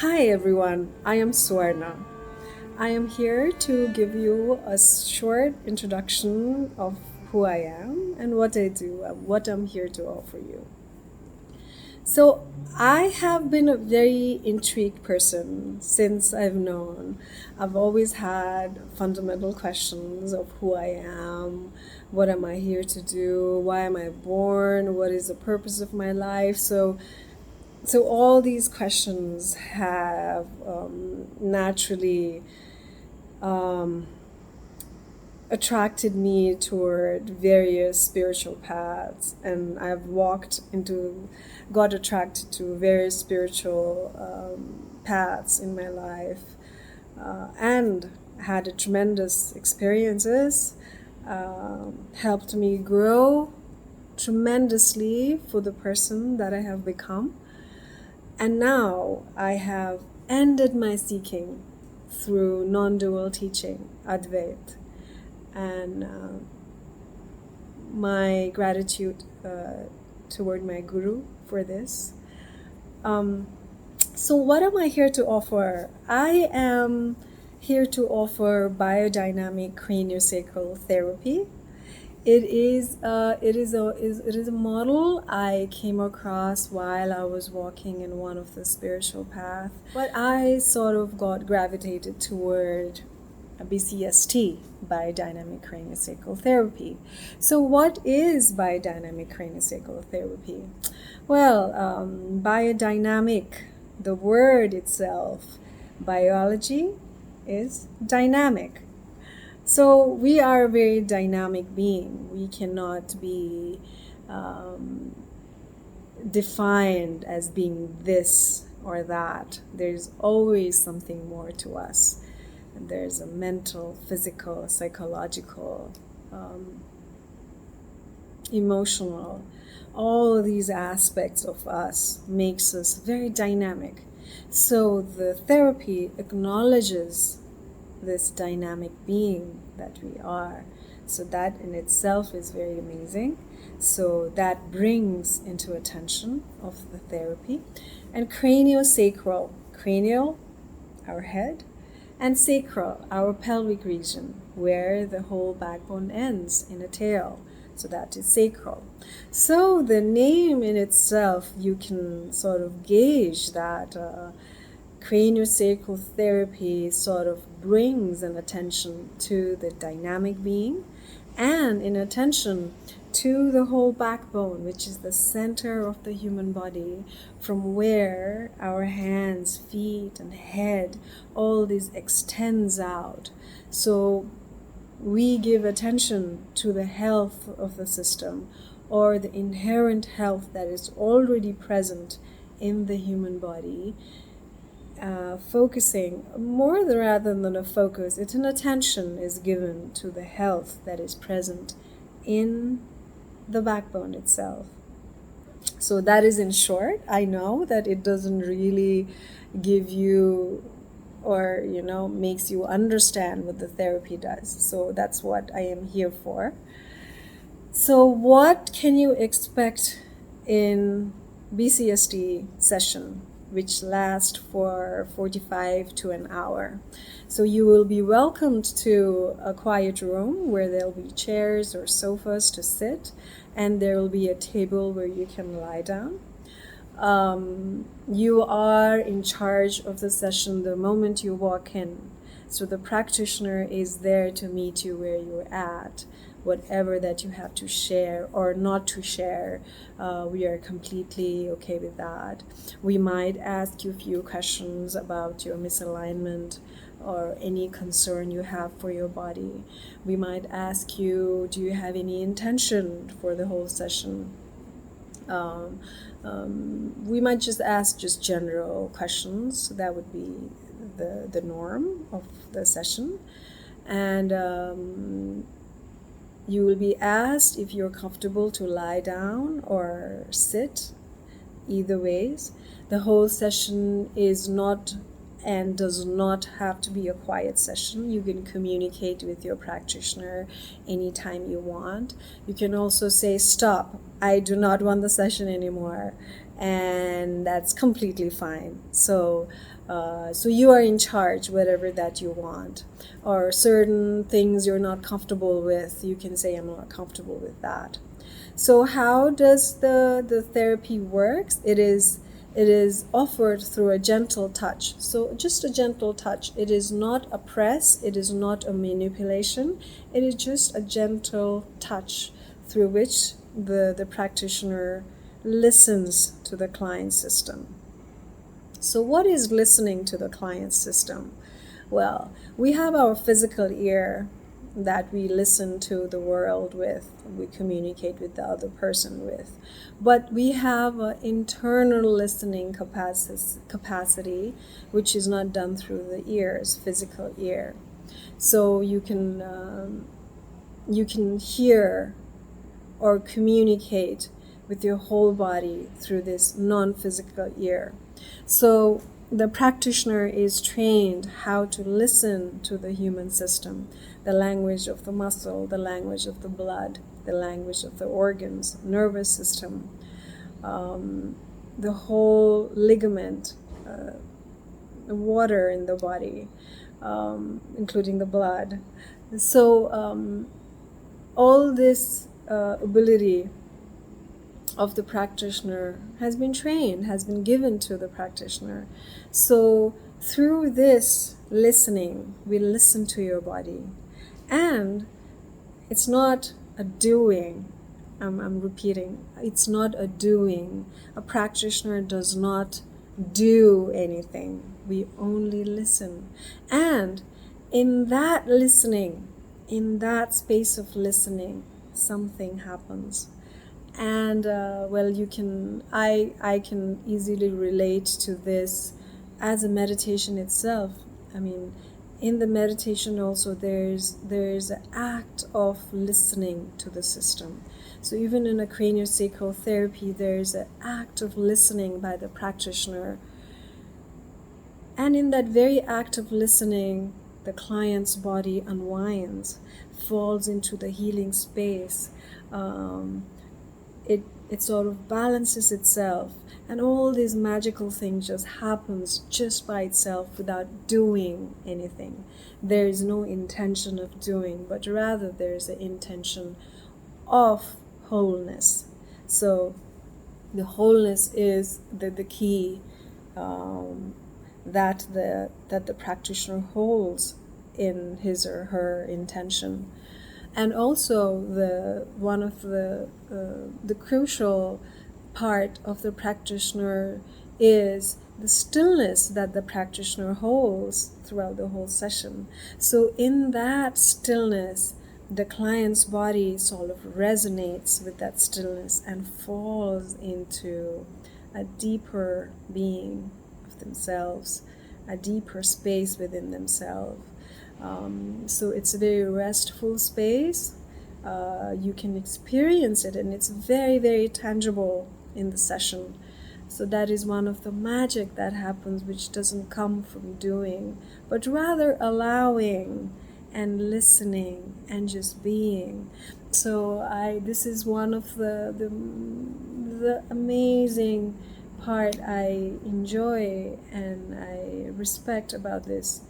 Hi everyone, I am Swarna. I am here to give you a short introduction of who I am and what I do and what I'm here to offer you. So, I have been a very intrigued person since I've known. I've always had fundamental questions of who I am, what am I here to do, why am I born, what is the purpose of my life. So all these questions have naturally attracted me toward various spiritual paths, and I've got attracted to various spiritual paths in my life, and had a tremendous experiences, helped me grow tremendously for the person that I have become. And now I have ended my seeking through non-dual teaching, Advait, and my gratitude toward my guru for this. So what am I here to offer? I am here to offer biodynamic craniosacral therapy. It is a model I came across while I was walking in one of the spiritual paths, but I sort of got gravitated toward a BCST, Biodynamic Craniosacral Therapy. So what is Biodynamic Craniosacral Therapy? Well, biodynamic, the word itself, biology is dynamic. So we are a very dynamic being. We cannot be defined as being this or that. There's always something more to us. And there's a mental, physical, psychological, emotional. All of these aspects of us makes us very dynamic. So the therapy acknowledges this dynamic being that we are. So that in itself is very amazing. So that brings into attention of the therapy. And craniosacral, cranial, our head, and sacral, our pelvic region, where the whole backbone ends in a tail. So that is sacral. So the name in itself, you can sort of gauge that craniosacral therapy sort of brings an attention to the dynamic being and an attention to the whole backbone, which is the center of the human body, from where our hands, feet, and head, all this extends out. So we give attention to the health of the system, or the inherent health that is already present in the human body. Focusing more rather than a focus, it's an attention is given to the health that is present in the backbone itself. So that is in short. I know that it doesn't really give you or makes you understand what the therapy does. So that's what I am here for. So what can you expect in BCST session, which lasts for 45 to an hour? So you will be welcomed to a quiet room where there'll be chairs or sofas to sit, and there will be a table where you can lie down. You are in charge of the session the moment you walk in. So the practitioner is there to meet you where you're at. Whatever that you have to share or not to share, we are completely okay with that. We might ask you a few questions about your misalignment or any concern you have for your body. We might ask you, do you have any intention for the whole session? We might just ask just general questions. That would be the norm of the session. And you will be asked if you're comfortable to lie down or sit, either ways. The whole session is not and does not have to be a quiet session. You can communicate with your practitioner anytime you want. You can also say, stop, I do not want the session anymore. and that's completely fine. So you are in charge, whatever that you want, or certain things you're not comfortable with, you can say, I'm not comfortable with that. So how does the therapy works? It is offered through a gentle touch. So just a gentle touch. It is not a press, it is not a manipulation, it is just a gentle touch through which the practitioner listens to the client's system. So what is listening to the client's system? Well, we have our physical ear that we listen to the world with, we communicate with the other person with. But we have an internal listening capacity, which is not done through the ears, physical ear. So you can hear or communicate with your whole body through this non-physical ear. So the practitioner is trained how to listen to the human system, the language of the muscle, the language of the blood, the language of the organs, nervous system, the whole ligament, the water in the body, including the blood. So all this ability of the practitioner has been trained, has been given to the practitioner. So through this listening, we listen to your body. And it's not a doing. I'm repeating. It's not a doing. A practitioner does not do anything. We only listen. And in that listening, in that space of listening, something happens. And well, I can easily relate to this as a meditation itself. I mean, in the meditation also there's an act of listening to the system. So even in a craniosacral therapy, there's an act of listening by the practitioner. And in that very act of listening, the client's body unwinds, falls into the healing space. It sort of balances itself, and all these magical things just happens just by itself without doing anything. There is no intention of doing, but rather there is an intention of wholeness. So the wholeness is the key that the practitioner holds in his or her intention. And also one of the crucial part of the practitioner is the stillness that the practitioner holds throughout the whole session. So in that stillness, the client's body sort of resonates with that stillness and falls into a deeper being of themselves, a deeper space within themselves. So it's a very restful space. You can experience it, and it's very, very tangible in the session. So that is one of the magic that happens, which doesn't come from doing, but rather allowing and listening and just being. So this is one of the amazing part I enjoy and I respect about this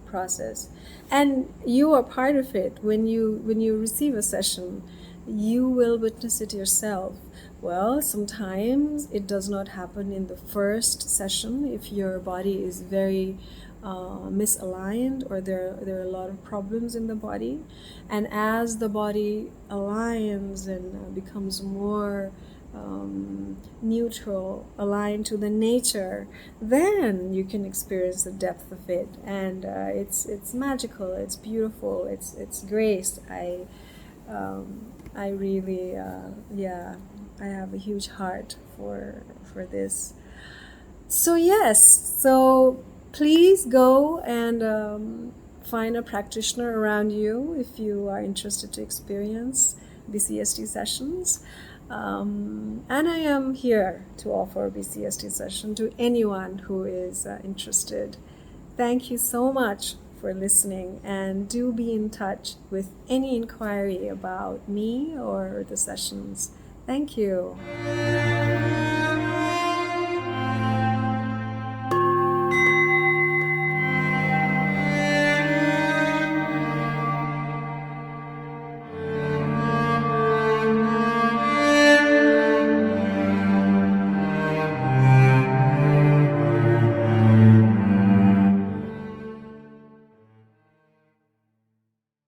process. And you are part of it. When you receive a session, you will witness it yourself. Well, sometimes it does not happen in the first session if your body is very misaligned, or there are a lot of problems in the body. And as the body aligns and becomes more neutral, aligned to the nature, then you can experience the depth of it. And it's magical, it's beautiful, it's grace. I really I have a huge heart for this. So yes, so please go and find a practitioner around you if you are interested to experience BCST sessions. And I am here to offer a BCST session to anyone who is interested. Thank you so much for listening, and do be in touch with any inquiry about me or the sessions. Thank you.